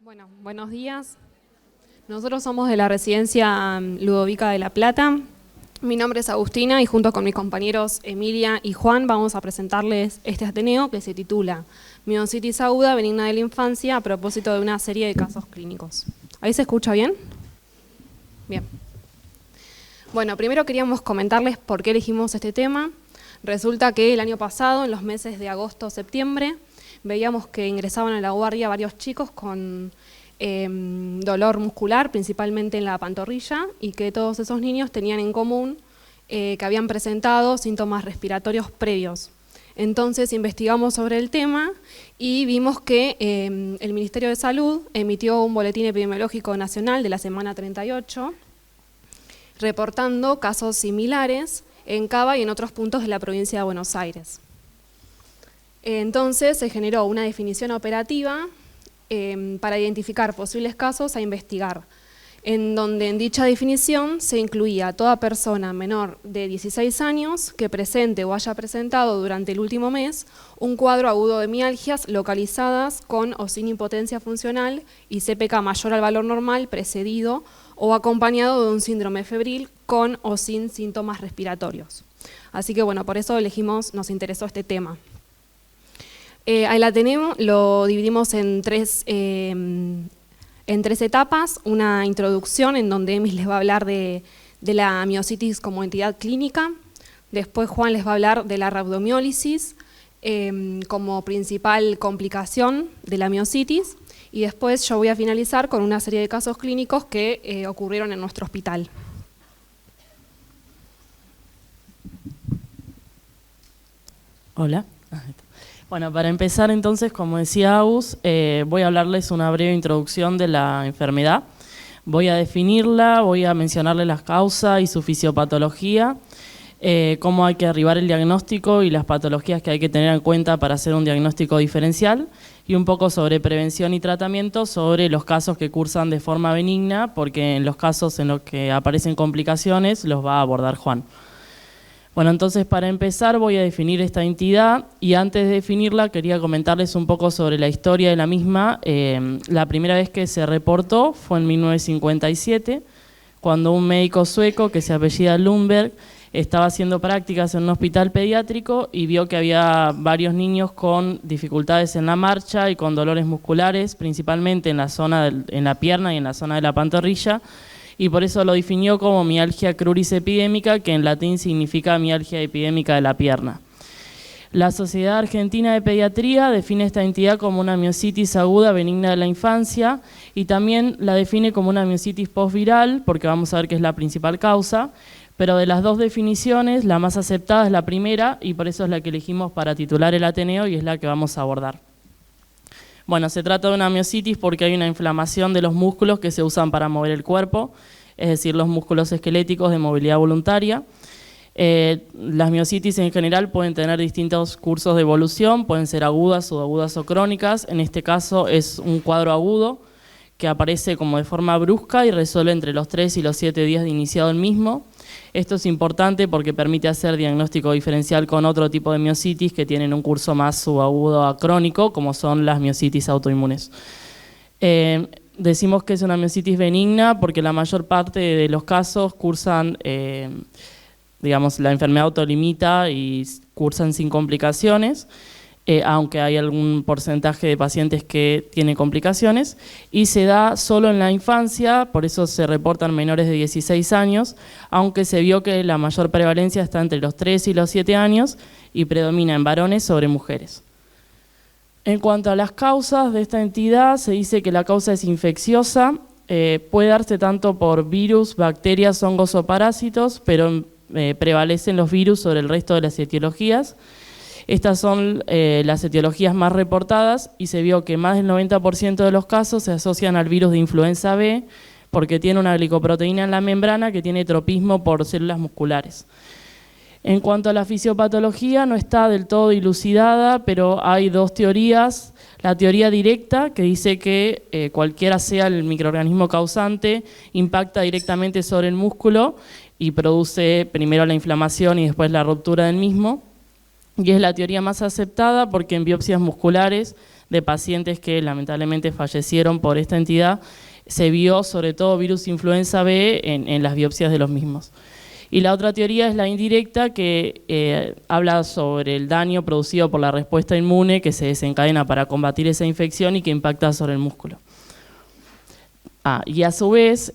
Bueno, buenos días. Nosotros somos de la residencia Ludovica de La Plata. Mi nombre es Agustina y junto con mis compañeros Emilia y Juan vamos a presentarles este ateneo que se titula Miositis aguda benigna de la infancia a propósito de una serie de casos clínicos. ¿Ahí se escucha bien? Bien. Bueno, primero queríamos comentarles por qué elegimos este tema. Resulta que el año pasado, en los meses de agosto-septiembre, veíamos que ingresaban a la guardia varios chicos con dolor muscular, principalmente en la pantorrilla, y que todos esos niños tenían en común que habían presentado síntomas respiratorios previos. Entonces investigamos sobre el tema y vimos que el Ministerio de Salud emitió un boletín epidemiológico nacional de la semana 38, reportando casos similares en Cava y en otros puntos de la provincia de Buenos Aires. Entonces se generó una definición operativa para identificar posibles casos a investigar, en donde en dicha definición se incluía a toda persona menor de 16 años que presente o haya presentado durante el último mes un cuadro agudo de mialgias localizadas con o sin impotencia funcional y CPK mayor al valor normal precedido o acompañado de un síndrome febril con o sin síntomas respiratorios. Así que bueno, por eso nos interesó este tema. Ahí la tenemos, lo dividimos en tres etapas, una introducción en donde Emis les va a hablar de la miositis como entidad clínica, después Juan les va a hablar de la rhabdomiólisis como principal complicación de la miositis, y después yo voy a finalizar con una serie de casos clínicos que ocurrieron en nuestro hospital. Hola. Bueno, para empezar entonces, como decía Agus, voy a hablarles una breve introducción de la enfermedad. Voy a definirla, voy a mencionarles las causas y su fisiopatología, cómo hay que arribar el diagnóstico y las patologías que hay que tener en cuenta para hacer un diagnóstico diferencial, y un poco sobre prevención y tratamiento, sobre los casos que cursan de forma benigna, porque en los casos en los que aparecen complicaciones los va a abordar Juan. Bueno, entonces para empezar voy a definir esta entidad, y antes de definirla quería comentarles un poco sobre la historia de la misma. La primera vez que se reportó fue en 1957, cuando un médico sueco que se apellida Lundberg estaba haciendo prácticas en un hospital pediátrico y vio que había varios niños con dificultades en la marcha y con dolores musculares, principalmente en la pierna y en la zona de la pantorrilla, y por eso lo definió como mialgia cruris epidémica, que en latín significa mialgia epidémica de la pierna. La Sociedad Argentina de Pediatría define esta entidad como una miositis aguda benigna de la infancia, y también la define como una miositis postviral, porque vamos a ver que es la principal causa, pero de las dos definiciones, la más aceptada es la primera, y por eso es la que elegimos para titular el ateneo y es la que vamos a abordar. Bueno, se trata de una miositis porque hay una inflamación de los músculos que se usan para mover el cuerpo, es decir, los músculos esqueléticos de movilidad voluntaria. Las miositis en general pueden tener distintos cursos de evolución, pueden ser agudas o crónicas. En este caso es un cuadro agudo que aparece como de forma brusca y resuelve entre los 3 y los 7 días de iniciado el mismo. Esto es importante porque permite hacer diagnóstico diferencial con otro tipo de miositis que tienen un curso más subagudo a crónico, como son las miositis autoinmunes. Decimos que es una miositis benigna porque la mayor parte de los casos cursan, digamos, la enfermedad autolimita y cursan sin complicaciones, aunque hay algún porcentaje de pacientes que tienen complicaciones, y se da solo en la infancia, por eso se reportan menores de 16 años, aunque se vio que la mayor prevalencia está entre los 3 y los 7 años y predomina en varones sobre mujeres. En cuanto a las causas de esta entidad, se dice que la causa es infecciosa, puede darse tanto por virus, bacterias, hongos o parásitos, pero prevalecen los virus sobre el resto de las etiologías. Estas son las etiologías más reportadas, y se vio que más del 90% de los casos se asocian al virus de influenza B porque tiene una glicoproteína en la membrana que tiene tropismo por células musculares. En cuanto a la fisiopatología, no está del todo dilucidada, pero hay dos teorías. La teoría directa, que dice que cualquiera sea el microorganismo causante, impacta directamente sobre el músculo y produce primero la inflamación y después la ruptura del mismo. Y es la teoría más aceptada porque en biopsias musculares de pacientes que lamentablemente fallecieron por esta entidad, se vio sobre todo virus influenza B en las biopsias de los mismos. Y la otra teoría es la indirecta, que habla sobre el daño producido por la respuesta inmune que se desencadena para combatir esa infección y que impacta sobre el músculo. Y a su vez,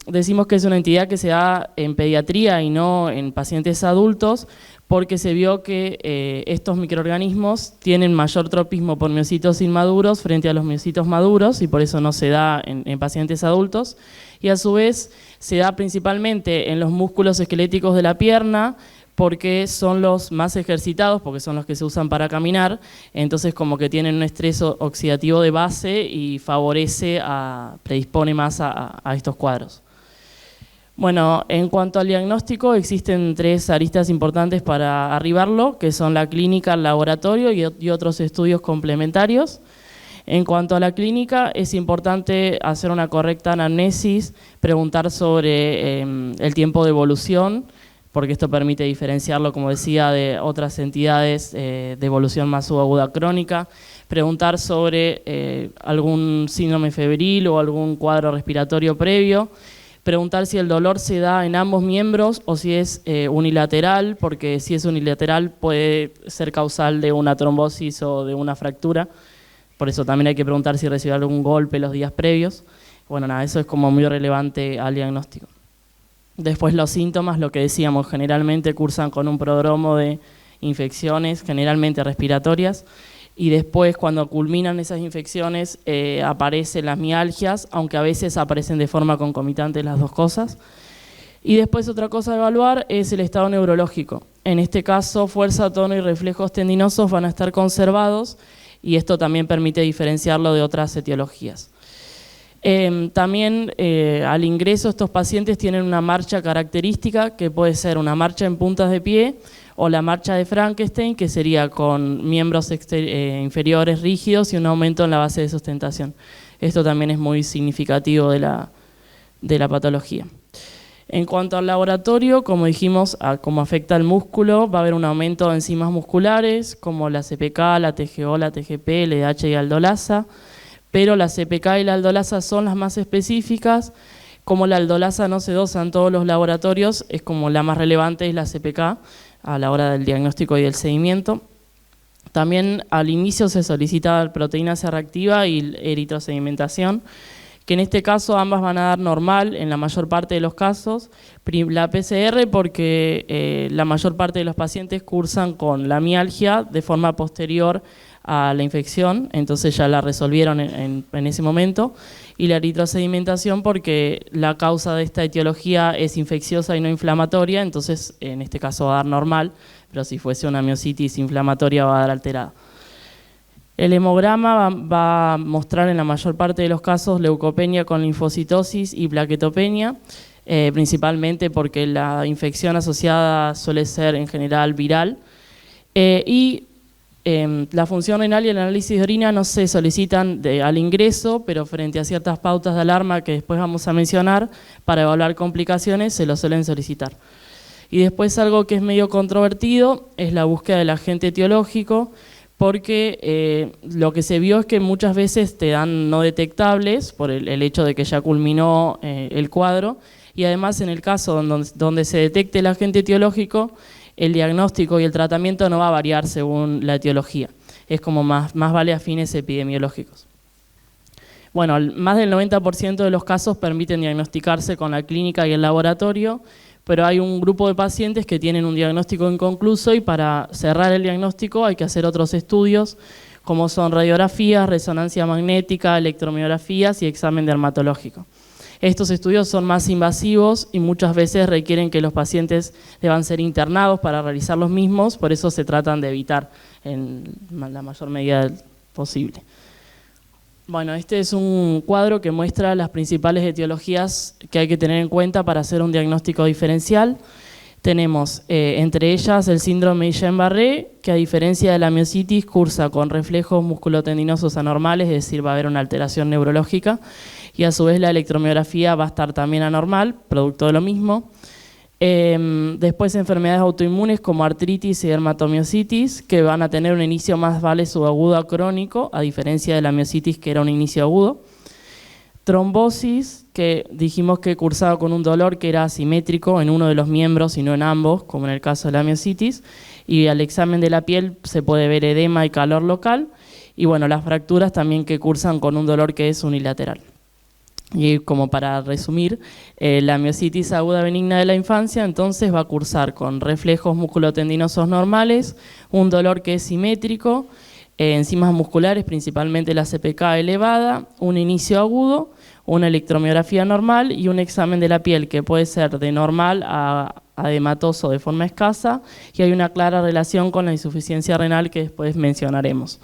decimos que es una entidad que se da en pediatría y no en pacientes adultos, porque se vio que estos microorganismos tienen mayor tropismo por miocitos inmaduros frente a los miocitos maduros, y por eso no se da en pacientes adultos. Y a su vez se da principalmente en los músculos esqueléticos de la pierna, porque son los más ejercitados, porque son los que se usan para caminar, entonces como que tienen un estrés oxidativo de base y predispone más a estos cuadros. Bueno, en cuanto al diagnóstico, existen 3 aristas importantes para arribarlo, que son la clínica, el laboratorio y otros estudios complementarios. En cuanto a la clínica, es importante hacer una correcta anamnesis, preguntar sobre el tiempo de evolución, porque esto permite diferenciarlo, como decía, de otras entidades de evolución más subaguda crónica, preguntar sobre algún síndrome febril o algún cuadro respiratorio previo, preguntar si el dolor se da en ambos miembros o si es unilateral, porque si es unilateral puede ser causal de una trombosis o de una fractura. Por eso también hay que preguntar si recibió algún golpe los días previos. Bueno, nada, eso es como muy relevante al diagnóstico. Después los síntomas, lo que decíamos, generalmente cursan con un prodromo de infecciones, generalmente respiratorias, y después cuando culminan esas infecciones aparecen las mialgias, aunque a veces aparecen de forma concomitante las dos cosas. Y después otra cosa a evaluar es el estado neurológico. En este caso, fuerza, tono y reflejos tendinosos van a estar conservados, y esto también permite diferenciarlo de otras etiologías. También al ingreso estos pacientes tienen una marcha característica, que puede ser una marcha en puntas de pie o la marcha de Frankenstein, que sería con miembros inferiores rígidos y un aumento en la base de sustentación. Esto también es muy significativo de la patología. En cuanto al laboratorio, como dijimos, como afecta al músculo, va a haber un aumento de enzimas musculares, como la CPK, la TGO, la TGP, LDH y aldolasa, pero la CPK y la aldolasa son las más específicas. Como la aldolasa no se dosa en todos los laboratorios, es como la más relevante es la CPK a la hora del diagnóstico y del seguimiento. También al inicio se solicita proteína C reactiva y eritrosedimentación, que en este caso ambas van a dar normal en la mayor parte de los casos. La PCR porque la mayor parte de los pacientes cursan con la mialgia de forma posterior a la infección, entonces ya la resolvieron en ese momento. Y la eritrosedimentación porque la causa de esta etiología es infecciosa y no inflamatoria, entonces en este caso va a dar normal, pero si fuese una miositis inflamatoria va a dar alterada. El hemograma va a mostrar en la mayor parte de los casos leucopenia con linfocitosis y plaquetopenia, principalmente porque la infección asociada suele ser en general viral. La función renal y el análisis de orina no se solicitan al ingreso, pero frente a ciertas pautas de alarma que después vamos a mencionar, para evaluar complicaciones se lo suelen solicitar. Y después algo que es medio controvertido es la búsqueda del agente etiológico, porque lo que se vio es que muchas veces te dan no detectables por el hecho de que ya culminó el cuadro, y además en el caso donde se detecte el agente etiológico, el diagnóstico y el tratamiento no va a variar según la etiología, es como más vale a fines epidemiológicos. Bueno, más del 90% de los casos permiten diagnosticarse con la clínica y el laboratorio, pero hay un grupo de pacientes que tienen un diagnóstico inconcluso y para cerrar el diagnóstico hay que hacer otros estudios, como son radiografías, resonancia magnética, electromiografías y examen dermatológico. Estos estudios son más invasivos y muchas veces requieren que los pacientes deban ser internados para realizar los mismos, por eso se tratan de evitar en la mayor medida posible. Bueno, este es un cuadro que muestra las principales etiologías que hay que tener en cuenta para hacer un diagnóstico diferencial. Tenemos entre ellas el síndrome Guillain-Barré, que a diferencia de la miositis cursa con reflejos musculotendinosos anormales, es decir, va a haber una alteración neurológica, y a su vez la electromiografía va a estar también anormal, producto de lo mismo. Después enfermedades autoinmunes como artritis y dermatomiositis, que van a tener un inicio más subagudo a crónico, a diferencia de la miositis que era un inicio agudo. Trombosis, que dijimos que cursaba con un dolor que era asimétrico en uno de los miembros y no en ambos, como en el caso de la miositis, y al examen de la piel se puede ver edema y calor local, y bueno, las fracturas también que cursan con un dolor que es unilateral. Y como para resumir, la miositis aguda benigna de la infancia entonces va a cursar con reflejos musculotendinosos normales, un dolor que es simétrico, enzimas musculares, principalmente la CPK elevada, un inicio agudo, una electromiografía normal y un examen de la piel que puede ser de normal a edematoso de forma escasa, y hay una clara relación con la insuficiencia renal que después mencionaremos.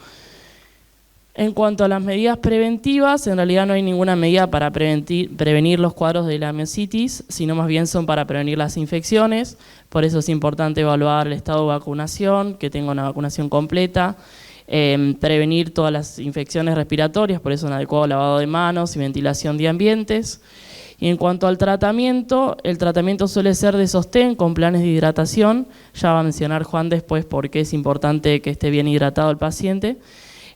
En cuanto a las medidas preventivas, en realidad no hay ninguna medida para prevenir los cuadros de la miositis, sino más bien son para prevenir las infecciones. Por eso es importante evaluar el estado de vacunación, que tenga una vacunación completa, prevenir todas las infecciones respiratorias, por eso un adecuado lavado de manos y ventilación de ambientes. Y en cuanto al tratamiento, el tratamiento suele ser de sostén con planes de hidratación. Ya va a mencionar Juan después por qué es importante que esté bien hidratado el paciente.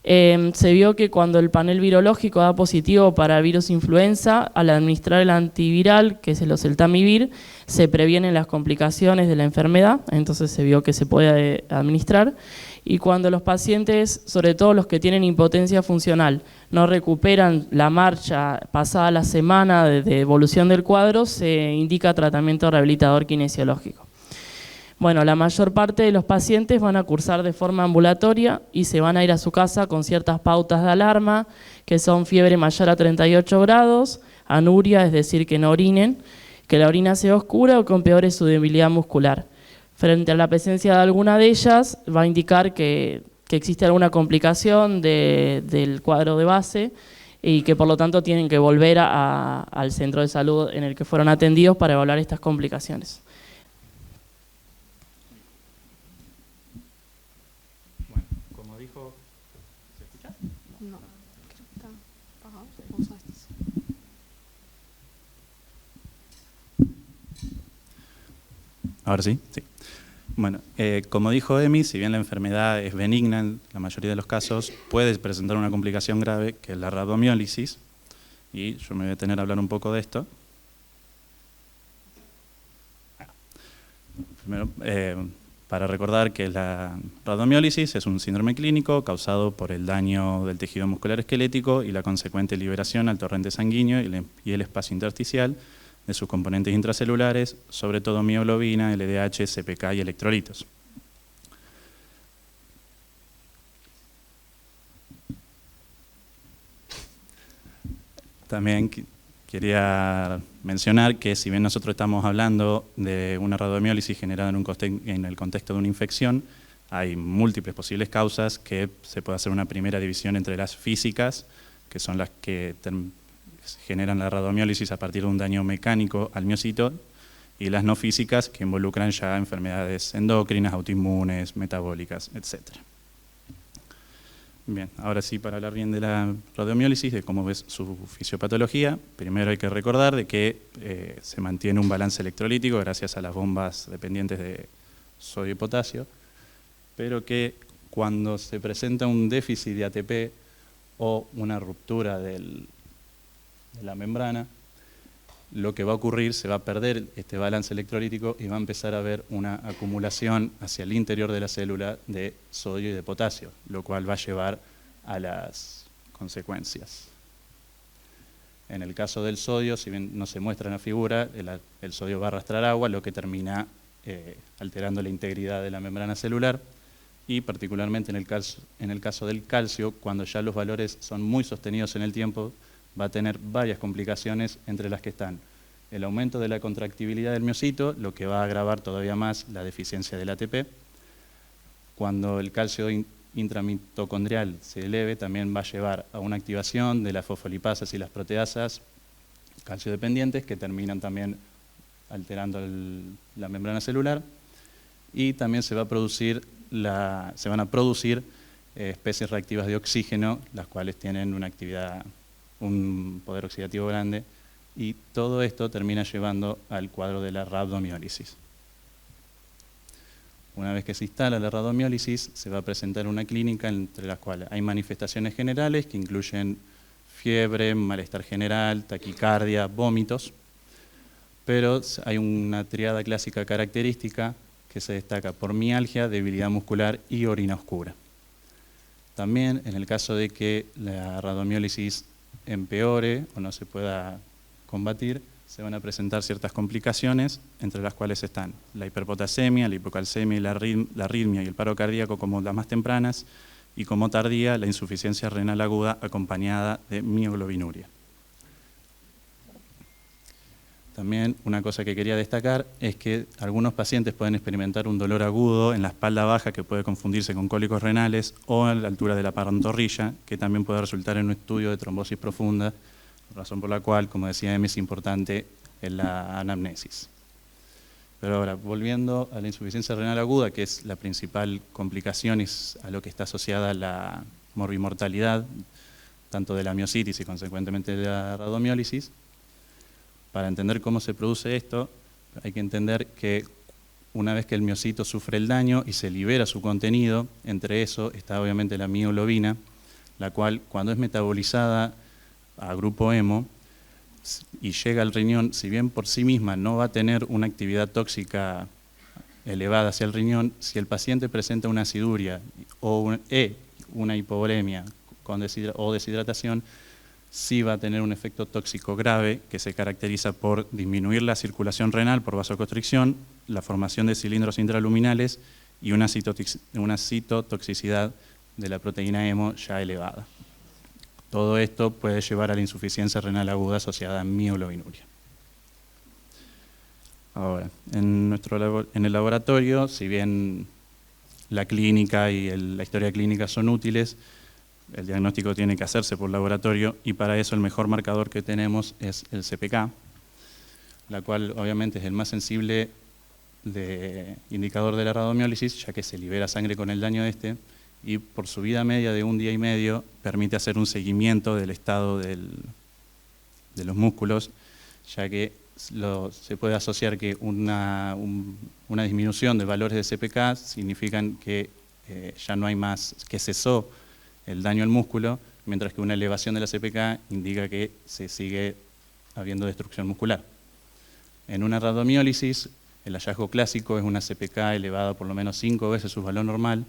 Se vio que cuando el panel virológico da positivo para virus influenza, al administrar el antiviral, que es el oseltamivir, se previenen las complicaciones de la enfermedad, entonces se vio que se puede administrar. Y cuando los pacientes, sobre todo los que tienen impotencia funcional, no recuperan la marcha pasada la semana de evolución del cuadro, se indica tratamiento rehabilitador kinesiológico. Bueno, la mayor parte de los pacientes van a cursar de forma ambulatoria y se van a ir a su casa con ciertas pautas de alarma, que son fiebre mayor a 38 grados, anuria, es decir, que no orinen, que la orina sea oscura o que empeore su debilidad muscular. Frente a la presencia de alguna de ellas, va a indicar que existe alguna complicación del cuadro de base y que por lo tanto tienen que volver al centro de salud en el que fueron atendidos para evaluar estas complicaciones. Ahora sí, sí. Bueno, como dijo Emi, si bien la enfermedad es benigna en la mayoría de los casos, puede presentar una complicación grave que es la rabdomiólisis, y yo me voy a detener a hablar un poco de esto. Primero, para recordar que la rabdomiólisis es un síndrome clínico causado por el daño del tejido muscular esquelético y la consecuente liberación al torrente sanguíneo y el espacio intersticial de sus componentes intracelulares, sobre todo mioglobina, LDH, CPK y electrolitos. También quería mencionar que si bien nosotros estamos hablando de una rabdomiólisis generada en el contexto de una infección, hay múltiples posibles causas que se puede hacer una primera división entre las físicas, que son las que generan la rabdomiólisis a partir de un daño mecánico al miocito, y las no físicas, que involucran ya enfermedades endocrinas, autoinmunes, metabólicas, etc. Bien, ahora sí, para hablar bien de la rabdomiólisis, de cómo es su fisiopatología, primero hay que recordar de que se mantiene un balance electrolítico gracias a las bombas dependientes de sodio y potasio, pero que cuando se presenta un déficit de ATP o una ruptura de la membrana, lo que va a ocurrir, se va a perder este balance electrolítico y va a empezar a haber una acumulación hacia el interior de la célula de sodio y de potasio, lo cual va a llevar a las consecuencias. En el caso del sodio, si bien no se muestra en la figura, el sodio va a arrastrar agua, lo que termina alterando la integridad de la membrana celular, y particularmente en el caso del calcio, cuando ya los valores son muy sostenidos en el tiempo, va a tener varias complicaciones, entre las que están el aumento de la contractibilidad del miocito, lo que va a agravar todavía más la deficiencia del ATP. Cuando el calcio intramitocondrial se eleve, también va a llevar a una activación de las fosfolipasas y las proteasas calcio dependientes, que terminan también alterando la membrana celular, y también se van a producir especies reactivas de oxígeno, las cuales tienen una actividad, un poder oxidativo grande, y todo esto termina llevando al cuadro de la rhabdomiólisis. Una vez que se instala la rhabdomiólisis, se va a presentar una clínica entre las cuales hay manifestaciones generales que incluyen fiebre, malestar general, taquicardia, vómitos, pero hay una triada clásica característica que se destaca por mialgia, debilidad muscular y orina oscura. También, en el caso de que la rhabdomiólisis empeore o no se pueda combatir, se van a presentar ciertas complicaciones, entre las cuales están la hiperpotasemia, la hipocalcemia, la arritmia y el paro cardíaco como las más tempranas, y como tardía, la insuficiencia renal aguda acompañada de mioglobinuria. También una cosa que quería destacar es que algunos pacientes pueden experimentar un dolor agudo en la espalda baja que puede confundirse con cólicos renales o a la altura de la pantorrilla, que también puede resultar en un estudio de trombosis profunda, razón por la cual, como decía Emi, es importante en la anamnesis. Pero ahora, volviendo a la insuficiencia renal aguda, que es la principal complicación, es a lo que está asociada la morbimortalidad, tanto de la miositis y consecuentemente de la rhabdomiólisis. Para entender cómo se produce esto, hay que entender que una vez que el miocito sufre el daño y se libera su contenido, entre eso está obviamente la mioglobina, la cual cuando es metabolizada a grupo hemo y llega al riñón, si bien por sí misma no va a tener una actividad tóxica elevada hacia el riñón, si el paciente presenta una aciduria o una hipovolemia o deshidratación, sí va a tener un efecto tóxico grave que se caracteriza por disminuir la circulación renal por vasoconstricción, la formación de cilindros intraluminales y una citotoxicidad de la proteína hemo ya elevada. Todo esto puede llevar a la insuficiencia renal aguda asociada a mioglobinuria. Ahora, en el laboratorio, si bien la clínica y la historia clínica son útiles, el diagnóstico tiene que hacerse por laboratorio y para eso el mejor marcador que tenemos es el CPK, la cual obviamente es el más sensible indicador de la rhabdomiólisis, ya que se libera sangre con el daño de este, y por su vida media de 1 día y medio permite hacer un seguimiento del estado de los músculos, ya que se puede asociar que una disminución de valores de CPK significan que ya no hay más, que cesó el daño al músculo, mientras que una elevación de la CPK indica que se sigue habiendo destrucción muscular. En una rhabdomiólisis, el hallazgo clásico es una CPK elevada por lo menos 5 veces su valor normal,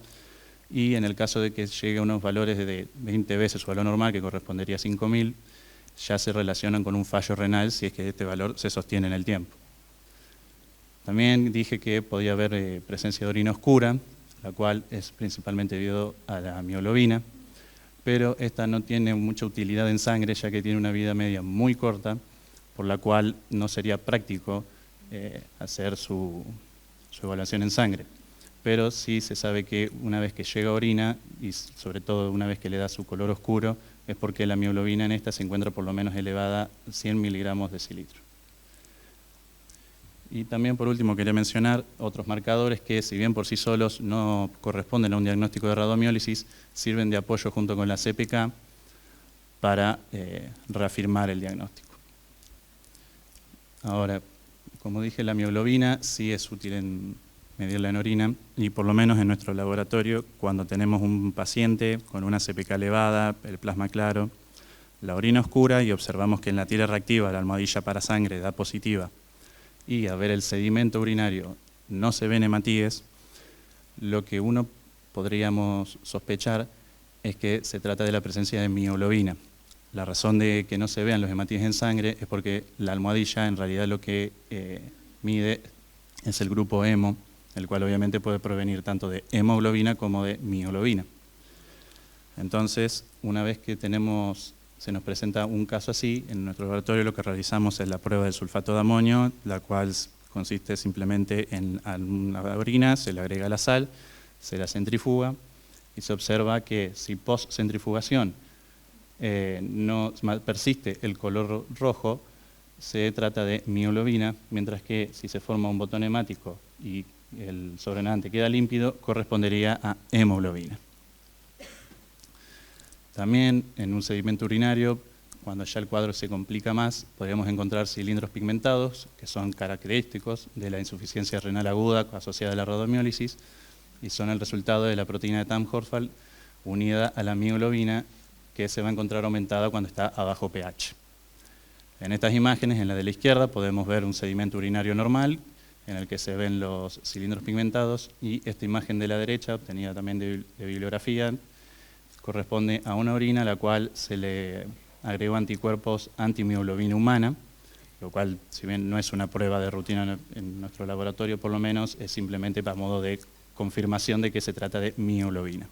y en el caso de que llegue a unos valores de 20 veces su valor normal, que correspondería a 5.000, ya se relacionan con un fallo renal si es que este valor se sostiene en el tiempo. También dije que podía haber presencia de orina oscura, la cual es principalmente debido a la mioglobina, pero esta no tiene mucha utilidad en sangre, ya que tiene una vida media muy corta, por la cual no sería práctico hacer su evaluación en sangre. Pero sí se sabe que una vez que llega a orina, y sobre todo una vez que le da su color oscuro, es porque la mioglobina en esta se encuentra por lo menos elevada 100 miligramos de decilitro. Y también por último quería mencionar otros marcadores que, si bien por sí solos no corresponden a un diagnóstico de rhabdomiólisis, sirven de apoyo junto con la CPK para reafirmar el diagnóstico. Ahora, como dije, la mioglobina sí es útil en medirla en orina, y por lo menos en nuestro laboratorio, cuando tenemos un paciente con una CPK elevada, el plasma claro, la orina oscura, y observamos que en la tira reactiva la almohadilla para sangre da positiva, y a ver el sedimento urinario no se ven hematíes, lo que uno podríamos sospechar es que se trata de la presencia de mioglobina. La razón de que no se vean los hematíes en sangre es porque la almohadilla en realidad lo que mide es el grupo hemo, el cual obviamente puede provenir tanto de hemoglobina como de mioglobina. Entonces, una vez que se nos presenta un caso así, en nuestro laboratorio lo que realizamos es la prueba del sulfato de amonio, la cual consiste simplemente en una orina, se le agrega la sal, se la centrifuga y se observa que si post-centrifugación no persiste el color rojo, se trata de mioglobina, mientras que si se forma un botón hemático y el sobrenadante queda límpido, correspondería a hemoglobina. También en un sedimento urinario, cuando ya el cuadro se complica más, podríamos encontrar cilindros pigmentados, que son característicos de la insuficiencia renal aguda asociada a la rhabdomiólisis, y son el resultado de la proteína de Tamm-Horfeld unida a la mioglobina, que se va a encontrar aumentada cuando está a bajo pH. En estas imágenes, en la de la izquierda, podemos ver un sedimento urinario normal, en el que se ven los cilindros pigmentados, y esta imagen de la derecha, obtenida también de bibliografía, corresponde a una orina a la cual se le agregó anticuerpos antimioglobina humana, lo cual, si bien no es una prueba de rutina en nuestro laboratorio, por lo menos es simplemente para modo de confirmación de que se trata de mioglobina.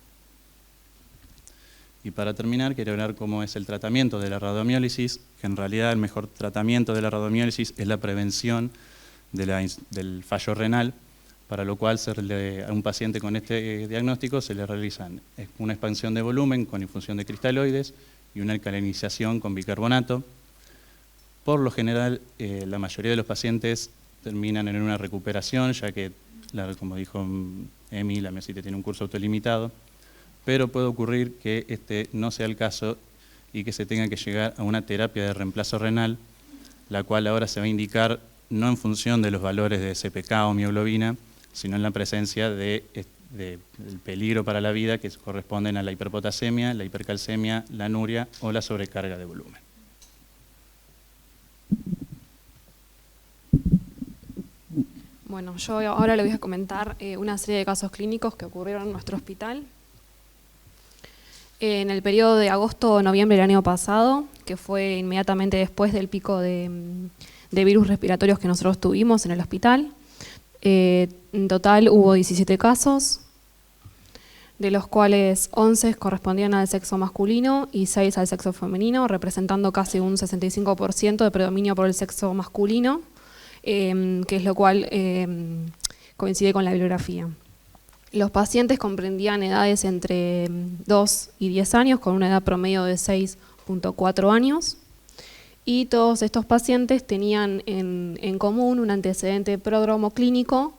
Y para terminar, quiero hablar cómo es el tratamiento de la rhabdomiólisis, que en realidad el mejor tratamiento de la rhabdomiólisis es la prevención del fallo renal, para lo cual a un paciente con este diagnóstico se le realizan una expansión de volumen con infusión de cristaloides y una alcalinización con bicarbonato. Por lo general, la mayoría de los pacientes terminan en una recuperación, ya que, como dijo Emi, la miosite tiene un curso autolimitado, pero puede ocurrir que este no sea el caso y que se tenga que llegar a una terapia de reemplazo renal, la cual ahora se va a indicar no en función de los valores de CPK o mioglobina, sino en la presencia del peligro para la vida que corresponden a la hiperpotasemia, la hipercalcemia, la anuria o la sobrecarga de volumen. Bueno, yo ahora le voy a comentar una serie de casos clínicos que ocurrieron en nuestro hospital. En el periodo de agosto-noviembre del año pasado, que fue inmediatamente después del pico de virus respiratorios que nosotros tuvimos en el hospital, en total hubo 17 casos, de los cuales 11 correspondían al sexo masculino y 6 al sexo femenino, representando casi un 65% de predominio por el sexo masculino, que es lo cual coincide con la bibliografía. Los pacientes comprendían edades entre 2 y 10 años, con una edad promedio de 6.4 años, y todos estos pacientes tenían en común un antecedente prodromo clínico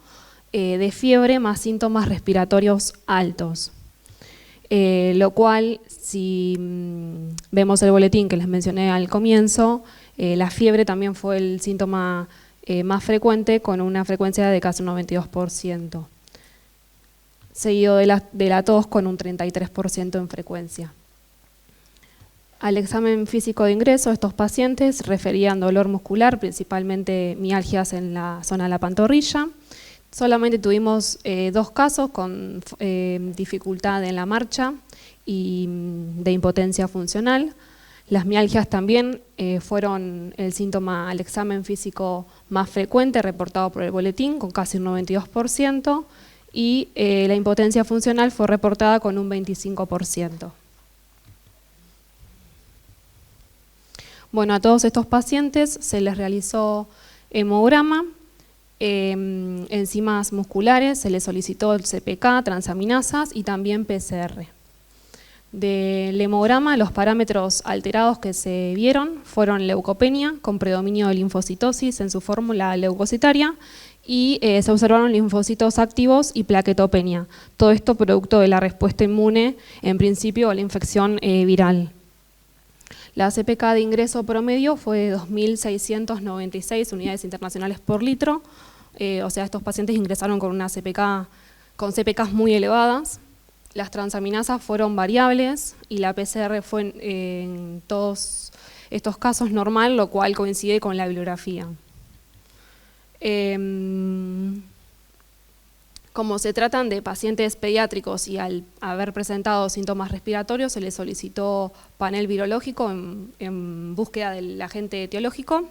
de fiebre más síntomas respiratorios altos. Lo cual, si vemos el boletín que les mencioné al comienzo, la fiebre también fue el síntoma más frecuente, con una frecuencia de casi un 92%, seguido de la tos con un 33% en frecuencia. Al examen físico de ingreso, estos pacientes referían dolor muscular, principalmente mialgias en la zona de la pantorrilla. Solamente tuvimos 2 casos con dificultad en la marcha y de impotencia funcional. Las mialgias también fueron el síntoma al examen físico más frecuente reportado por el boletín, con casi un 92%, y la impotencia funcional fue reportada con un 25%. Bueno, a todos estos pacientes se les realizó hemograma, enzimas musculares, se les solicitó el CPK, transaminasas y también PCR. Del hemograma, los parámetros alterados que se vieron fueron leucopenia, con predominio de linfocitosis en su fórmula leucocitaria, y se observaron linfocitos activos y plaquetopenia. Todo esto producto de la respuesta inmune, en principio, a la infección viral. La CPK de ingreso promedio fue de 2.696 unidades internacionales por litro, o sea, estos pacientes ingresaron con una con CPKs muy elevadas. Las transaminasas fueron variables y la PCR fue en todos estos casos normal, lo cual coincide con la bibliografía. Como se tratan de pacientes pediátricos y al haber presentado síntomas respiratorios, se les solicitó panel virológico en búsqueda del agente etiológico,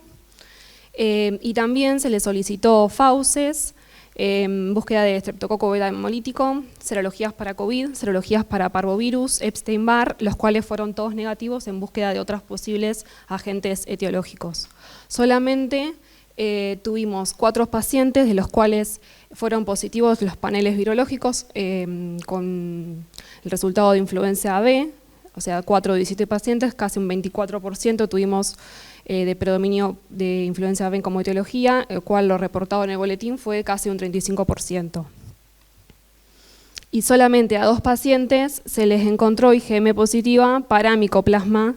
y también se les solicitó fauces en búsqueda de estreptococo beta hemolítico, serologías para COVID, serologías para parvovirus, Epstein-Barr, los cuales fueron todos negativos en búsqueda de otros posibles agentes etiológicos. Solamente tuvimos 4 pacientes, de los cuales fueron positivos los paneles virológicos con el resultado de influenza B, o sea, 4 de 17 pacientes, casi un 24% tuvimos de predominio de influenza B como etiología, el cual lo reportado en el boletín fue casi un 35%. Y solamente a 2 pacientes se les encontró IgM positiva para micoplasma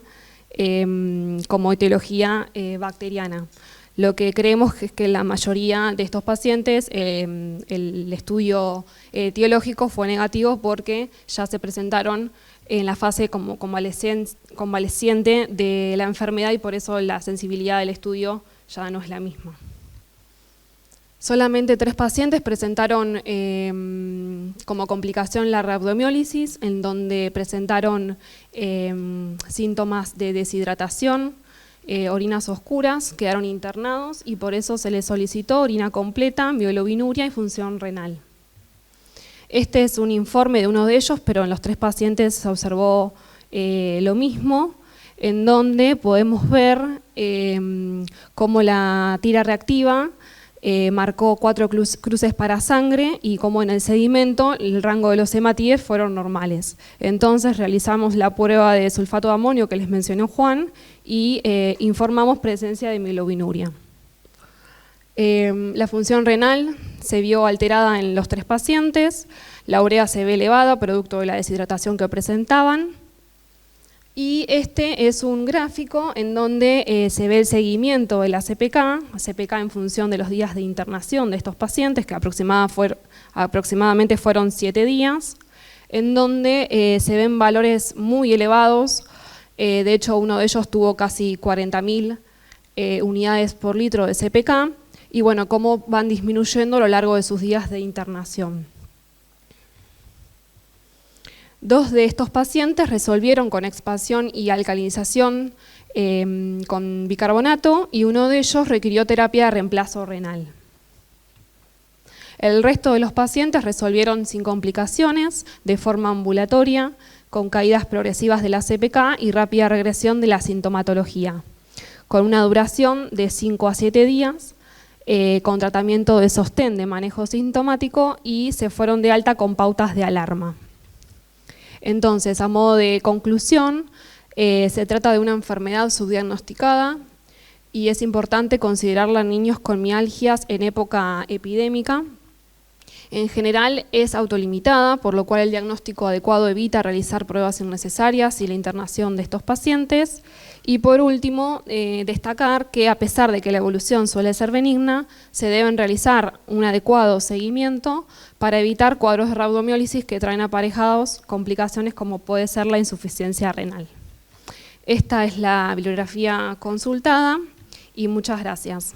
como etiología bacteriana. Lo que creemos es que la mayoría de estos pacientes el estudio etiológico fue negativo porque ya se presentaron en la fase como convaleciente de la enfermedad y por eso la sensibilidad del estudio ya no es la misma. Solamente 3 pacientes presentaron como complicación la rhabdomiólisis, en donde presentaron síntomas de deshidratación, orinas oscuras, quedaron internados y por eso se les solicitó orina completa, bioglobinuria y función renal. Este es un informe de uno de ellos, pero en los 3 pacientes se observó lo mismo, en donde podemos ver cómo la tira reactiva marcó 4 cruces para sangre y como en el sedimento el rango de los hematíes fueron normales. Entonces realizamos la prueba de sulfato de amonio que les mencionó Juan y informamos presencia de bioglobinuria. La función renal se vio alterada en los 3 pacientes, la urea se ve elevada producto de la deshidratación que presentaban. Y este es un gráfico en donde se ve el seguimiento de la CPK en función de los días de internación de estos pacientes, que aproximadamente fueron 7 días, en donde se ven valores muy elevados. De hecho, uno de ellos tuvo casi 40.000 unidades por litro de CPK, y bueno, cómo van disminuyendo a lo largo de sus días de internación. 2 de estos pacientes resolvieron con expansión y alcalinización con bicarbonato y uno de ellos requirió terapia de reemplazo renal. El resto de los pacientes resolvieron sin complicaciones, de forma ambulatoria, con caídas progresivas de la CPK y rápida regresión de la sintomatología, con una duración de 5 a 7 días, con tratamiento de sostén de manejo sintomático y se fueron de alta con pautas de alarma. Entonces, a modo de conclusión, se trata de una enfermedad subdiagnosticada y es importante considerarla en niños con mialgias en época epidémica. En general es autolimitada, por lo cual el diagnóstico adecuado evita realizar pruebas innecesarias y la internación de estos pacientes. Y por último, destacar que a pesar de que la evolución suele ser benigna, se deben realizar un adecuado seguimiento para evitar cuadros de rhabdomiólisis que traen aparejados complicaciones como puede ser la insuficiencia renal. Esta es la bibliografía consultada y muchas gracias.